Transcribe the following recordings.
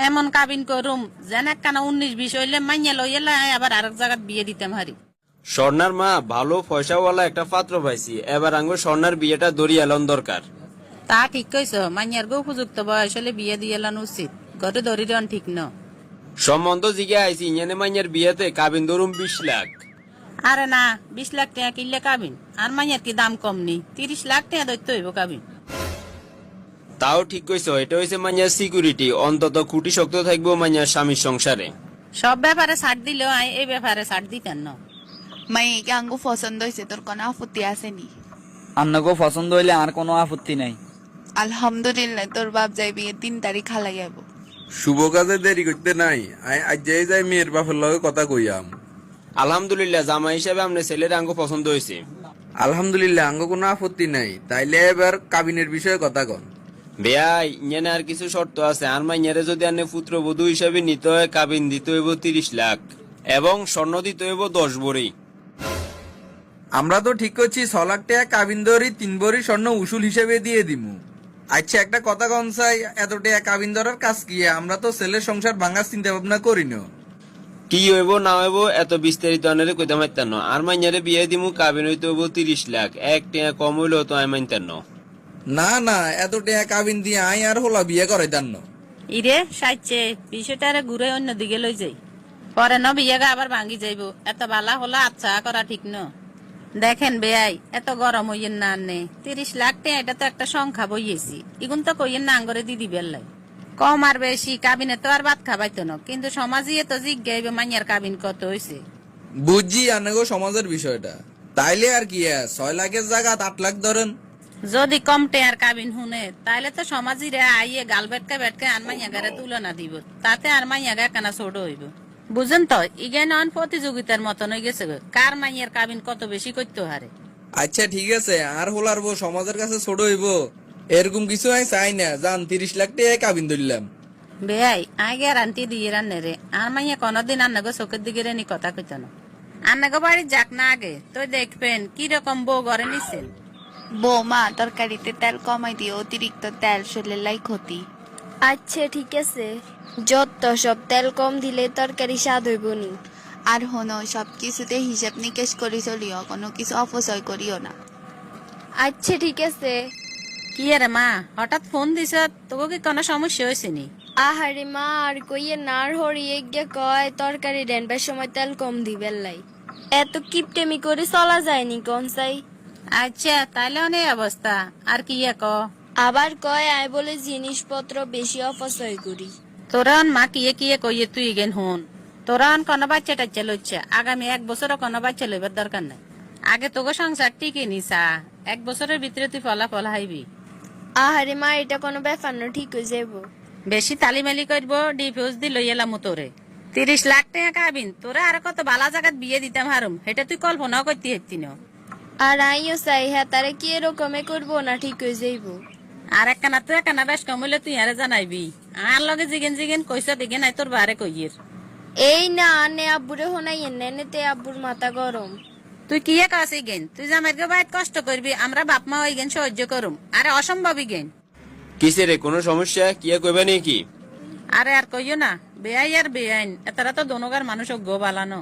এমন কাবিন করুম যেন একখানা 19-20 হইলে মাইয়া লইয়া আবার আরেক জায়গায় বিয়ে দিতাম হারি। স্বর্ণার মা ভালো পয়সাওয়ালা একটা পাত্র পাইছি, এবার আঙ্গুর স্বর্ণার বিয়েটা দড়িয়ে এলন দরকার। তা ঠিক কইছ, মাইয়ার গো উপযুক্ত বয়স হলে বিয়ে দিয়ে এলানো উচিত, গতে দরিদ্রন ঠিক ন। সম্বন্ধ জিগে আইছি ইঞ্জানে মাইয়ার বিয়েতে কাবিন ধরুম 20 লাখ। আরে না, 20 লাখ টাকা কিনলে কাবিন, আর মাইয়ার কি দাম কম নি, 30 লাখ টাকা দৈত্য হইব কাবিন। তাও ঠিক কইছো, এটা হইছে মাইয়ার সিকিউরিটি, অন্তত খুঁটি শক্ত থাকবো মাইয়ার স্বামীর সংসারে। সব ব্যাপারে ছাড় দিলেও এই ব্যাপারে ছাড় দিতেন না। মাইকে আঙ্গু পছন্দ হয়েছে, তোর কোনো আপত্তি আসেনি? আন্নাগো পছন্দ হইলে আর কোনো আপত্তি নাই। আলহামদুলিল্লাহ, তোর বাপ যাই বিয়ে 3 তারিখ হালাই যাব। শুভ কাজে দেরি করতে নাই, আজ যাই মেয়ের বাপের লগে কথা কইয়াম। আলহামদুলিল্লাহ, জামাই হিসাবে আপনার ছেলের আঙ্গ পছন্দ হয়েছে। আলহামদুলিল্লাহ, আঙ্গ কোনো আপত্তি নাই। তাইলে এবার কাবিনের বিষয়ে কথা কন। বেয়াই ইঞ্জানে আর কিছু শর্ত আছে। আর মাইয়ারে যদি আনে পুত্রবধূ হিসাবে নিতে হয়, কাবিন দিতে হইব 30 লাখ এবং স্বর্ণ দিতে হইব 10 ভরি। আমরা তো ঠিক করছি 6 লাখ টাকা কাবিন ধরি 3 ভরি স্বর্ণ উসুল হিসেবে দিয়ে দিমু। আচ্ছা একটা কথা কন চাই, এত টাকা কাবিন ধরার কাজ কি? আমরা তো ছেলের সংসার ভাঙার চিন্তা ভাবনা করি না। কি হইব না হইব এত বিস্তারিত আনারে কইতে মাইতাম না। আর মাইয়ারে বিয়ে দিমু, কাবিন হইতে হইব 30 লাখ, এক টাকা কম হইলেও তো আমি মানতাম না। না না, এত টাকা কাবিন দিয়ে আই আর হলা বিয়ে করাইতাম না। ইরে সাইছে বিষয়টারে ঘুরে অন্য দিকে লই যাই, পরে ন বিয়েগা আবার ভাঙ্গি যাইব। এত বালা হলা আচ্ছা করা ঠিক ন। দেখেন বেয়াই, এত গরম হইয়েন না আনে, 30 লাখ টাকা এটা তো একটা সংখ্যা বইয়েছি, ইগুন তো কইয়েন না আঙ্গরে দিদি বেল্লাই। কম আর বেশি কাবিনে তো আর ভাত খাবাইতো না, কিন্তু সমাজে তো জিজ্ঞাইব মাইয়ার কাবিন কত হয়েছে। বুঝছি আনেগো সমাজের বিষয়টা। তাইলে আর কি 6 লাখের জায়গা 8 লাখ ধরেন। যদি কম টেয়ার কাবিন শুনে তাইলে তো সমাজিরে আইয়ে গাল বেটকে বেটকে আর মাইয়া গারে তুলনা দিব, তাতে আর মাইয়া গা কেনা ছোট হইব। বুঝেন তো, ইগেন অন প্রতিযোগিতার মতন হয়ে গেছে, কার মাইয়ার কাবিন কত বেশি করতে হারে। আচ্ছা ঠিক আছে, আর হলার বউ সমাজের কাছে ছোট হইব এরকম কিছু আমি চাই না। যান 30 লাখ টাকা কাবিন ধরলাম। বেয়াই আই গ্যারান্টি দিয়ে রান্নে রে, আর মাইয়া কোনদিন আন্নাগো চোখের দিকে রেনি কথা কইত না। আন্নাগো বাড়ি যাক না আগে তো দেখবেন কি রকম বউ ঘরে নিছেন। বৌমা, তরকারিতে তেল কমাই দিও, অতিরিক্ত তেল শরীরের লাই ক্ষতি। আচ্ছা ঠিক আছে, যত সব তেল কম দিলে তরকারি স্বাদ হইব নি। আর হনো, সবকিছুতে হিসাব নিকেশ করি চলিও, কোনো কিছু অপচয় করিও না। আচ্ছা ঠিক আছে। কি রে মা, হঠাৎ ফোন দিছ, তোকে কি কোনো সমস্যা হয়েছে নি? আহারে মা, আর কইয়ে নার হরিয়ে গিয়ে কয় তরকারি ডেনবার সময় তেল কম দিবেন লাই। এত কিপটেমি করে চলা যায়নি কোন চাই। আচ্ছা তাইলে অনেক অবস্থা, আর কি ক? আবার কয় আয় বলে জিনিসপত্র বেশি অপচয় করি। তোরা মা কিয়ে কইয়ে তুই গেন হন, তোরা কোনো বাচ্চা টাচ্চা লইছে, আগামী 1 বছরও কোনো বাচ্চা লইবার দরকার নাই। আগে তোকে সংসার টিকে নিসা, 1 বছরের ভিতরে তুই ফলাফল হাইবি। আহারে মা, এটা কোনো ব্যাপার না, ঠিক হয়ে যাব। বেশি তালিমালি করবো ডিফিউজ দি লই এলাম তোরে। 30 লাখ টাকা কাবিন, তোরা আর কত বালা জায়গাত বিয়ে দিতাম হারুম, এটা তুই কল্পনাও করতে হেতি না। আর আইও চাই হ্যাঁ তারে কি এরকমে করবো না, ঠিক হয়ে যাইব। আর একখানা তুই একখানা বেশ কম হইলে তুই আরে জানাইবি। আর লগে জিগেন জিগেন কইস দিকে নাই তোর বারে কইয়ের। এই না আনে আব্বুরে হোনাই এনে আব্বুর মাথা গরম। তুই কি কাছে গেন, তুই জামাই গো বাইত কষ্ট করবি, আমরা বাপ মা ওই গেন সহ্য করুম, আরে অসম্ভবই গেন। কিসে রে, কোনো সমস্যা কিয়া কইবা নাকি? আরে আর কইও না, বেআই আর বেআইন এতারা তো দোনোগার মানুষ গো বালানো।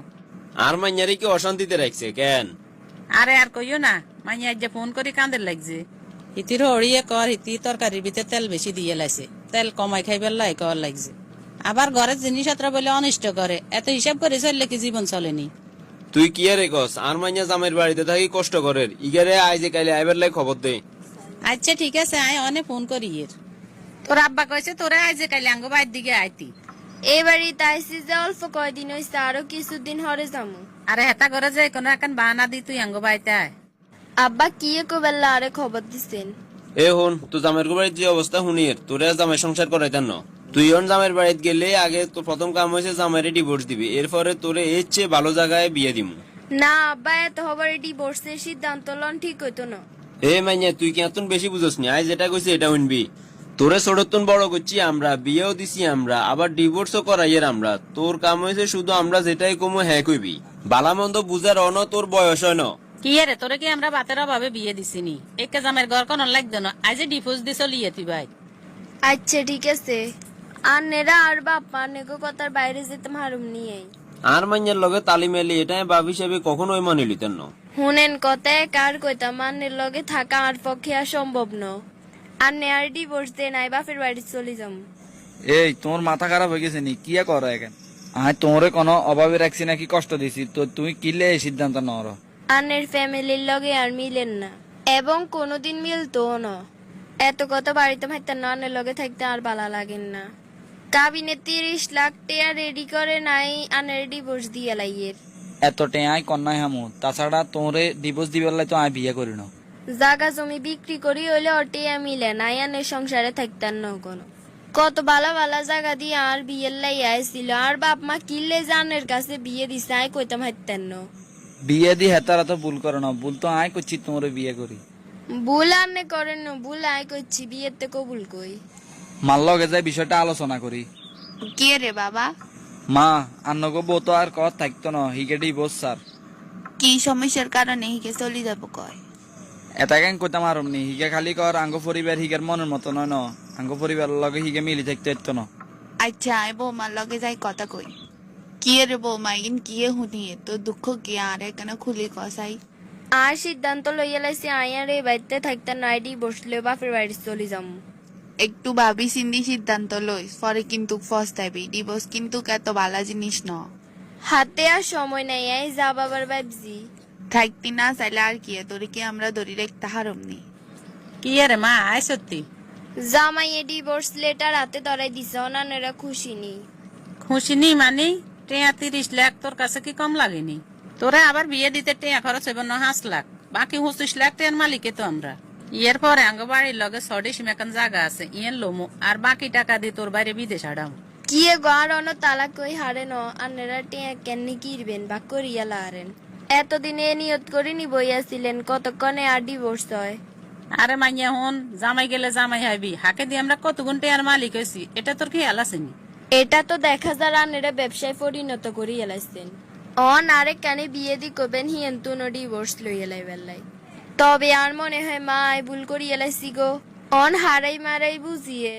আর মাইয়ারে কি অশান্তিতে রাখছে কেন? আরে আর কইও না, মাইয়া যে ফোন করি কান্দের লাগছে, হিতির হড়িয়ে কর হিতি তরকারির ভিতরে তেল বেশি দিয়ে লাইছে, তেল কমাই খাইবার লাই কর লাগছে। আবার ঘরের জিনিসপত্র বলে অনিষ্ট করে, এত হিসাব করে চললে কি জীবন চলেনি? তুই কি আরে কস? আর মাইয়া জামাইয়ের বাড়িতে থাকি কষ্ট করে, ইগারে আইজে কাইলে আইবার লাই খবর দে। আচ্ছা ঠিক আছে, আয় অনে ফোন করি এর। তোর আব্বা কইছে তোরা আইজে কাইলে আঙ্গ বাইর দিকে আইতি। এবারই তাইছি যে অল্প কয়দিন হইছে, আরো কিছুদিন হরে যামু। আরে হেতা করে যে কোনো এখন বাহানা দি তুই আঙ্গ বাইতে আয়। আব্বা কি কবেলা আরে খবর দিছেন? এ হন, তো জামাইয়ের বাড়ির যে অবস্থা হুনির, তোরে জামাই সংসার করাইতাম না। তুই অন জামাইয়ের বাড়িতে গেলে আগে তোর প্রথম কাম হয়েছে জামাইরে ডিভোর্স দিবি, এরপরে তোরে এর চেয়ে ভালো জায়গায় বিয়ে দিমু। না আব্বা, এত হবার ডিভোর্সের সিদ্ধান্ত লন ঠিক হইতো না। এ মাইয়া, তুই কি এতন বেশি বুঝোস নি? আজ যেটা কইছে এটা শুনবি। তোরে ছোটতন বড় করছি আমরা, বিয়েও দিছি আমরা, আবার ডিভোর্সও করাইয়ের আমরা। তোর কাম হয়েছে শুধু আমরা যেটাই কমো হ্যাঁ কইবি। বালা মন্দ বুঝার অন তোর বয়স হয় না। কি রে, তোরে কি আমরা বাতের অভাবে বিয়ে দিছিনি? একে জামের ঘর কোন লাগতো না, আজ ডিভোর্স দিছ লিয়ে তুই ভাই। আচ্ছা ঠিক আছে। আন্নেরা আর বাপ আন্নেগো কথার বাইরে যেতে হারুম নিয়ে আর মাইয়ার লগে তালি মেলি এটা বাপ হিসেবে কখনোই মানে লিতেন না। হুনেন কথায় কার কইতাম আন্নের লগে থাকা আর পক্ষে আর সম্ভব ন। আন্নে আর ডিভোর্স দে নাই বাপের বাড়ি চলে যাম। এই তোমার মাথা খারাপ হয়ে গেছে নি কি করো এখন? আমি তোমারে কোনো অভাবে রাখছি নাকি কষ্ট দিছি তো তুমি কিলে এই সিদ্ধান্ত নাও? আন্নের ফ্যামিলির লগে আর মিলেন না এবং কোনোদিন মিলতো না। এত কথা বাড়িতে ভাইতেন না, আন্নের লগে থাকতে আর ভালো লাগেন না। কাবিনে 30 লাখ টাকা রেডি করে নাই আন্নের ডিভোর্স দিয়ে লাইয়ের। এত টেঁয়াই কন্যাই হামু, তাছাড়া তোরে ডিভোর্স দিবার লাই তো আমি বিয়ে করি না। জাগা জমি বিক্রি করি হইলে অটিয়া মিলে নাই আন্নের সংসারে থাকতেন না কোনো। কত ভালো ভালো জায়গা দিয়ে আর বিয়ের লাই আইছিল আর বাপ মা কিনলে জানের কাছে বিয়ে দিছে আই কইতাম হাইতেন না। বিয়ে দি হেতারা তো ভুল করে না, ভুল তো আয় করছি তোমারে বিয়ে করি। ভুল আন্নে করেন না, ভুল আই করছি বিয়েতে কবুল কই। মার লগে যাই বিষয়টা আলোচনা করি। কে রে বাবা? মা আন্নগো বউ তো আর কত থাকতো না, হিগে ডিভোর্স স্যার। কি সমস্যার কারণে হিকে চলে যাব কয়? এটা কেন কইতাম আরম নি, হিগে খালি কর আঙ্গ পরিবার হিগের মনের মতো নয় ন, আঙ্গ পরিবার লগে হিগে মিলি থাকতে হতো না। আচ্ছা আই বৌমার লগে যাই কথা কই। কি রে বৌমা ইন কি শুনিয়ে তো দুঃখ কি আর এখানে খুলি কসাই? আর সিদ্ধান্ত লইয়া লাইছি আই আর এই বাড়িতে থাকতে নাই ডিভোর্স লই বাপের বাড়ি চলে যাম। একটু ভাবি চিন্তি সিদ্ধান্ত লইস, পরে কিন্তু ফস্তাবি। ডিভোর্স কিন্তু এত ভালো জিনিস ন। হাতে আর সময় নাই আই যা বাবার ভাবছি। থাকতি না চাইলে আর কি তোরে কি আমরা ধরি রাখতে হারম নি? কি রে মা আয় সত্যি জামাইয়ে ডিভোর্স লেটার হাতে ধরাই দিছে, অনানেরা খুশি নি। খুশি নি মানে? টেয়া 30 লাখ তোর কাছে কি কম লাগেনি? তোরা আবার বিয়ে দিতে টেয়া খরচ হইব না 5 লাখ, বাকি 25 লাখ টেয়ার মালিকে তো আমরা। ইয়ের পরে আঙ্গ বাড়ির লগে 6 মেকান জায়গা আছে, ইয়ের লোমো আর বাকি টাকা দিয়ে তোর বাইরে বিদেশ আড়াম। কি গো আর অন তালাক কই হারে ন, আন্নেরা টিয়া কেননি কিরবেন বা করিয়া লারেন। এতদিনে নিয়ত করে নি বইয়াছিলেন কতক্ষণে আর ডিভোর্স হয়। আরে মাইয়া হন, জামাই গেলে জামাই হাইবি, হাকে দিয়ে আমরা কত গুণ টেয়ার মালিক হয়েছি এটা তোর খেয়াল আসেনি? এটা তো দেখা যায় আন্নেরা ব্যবসায় পরিণত করি এলাইছেন। অন আরেক কানে বিয়ে দি কবেন হিয়েন তুনো ডিভোর্স লই এলাই বেলাই। তবে আর মনে হয় মা আই ভুল করি এলাইছি গো, অন হারাই মারাই বুঝিয়ে।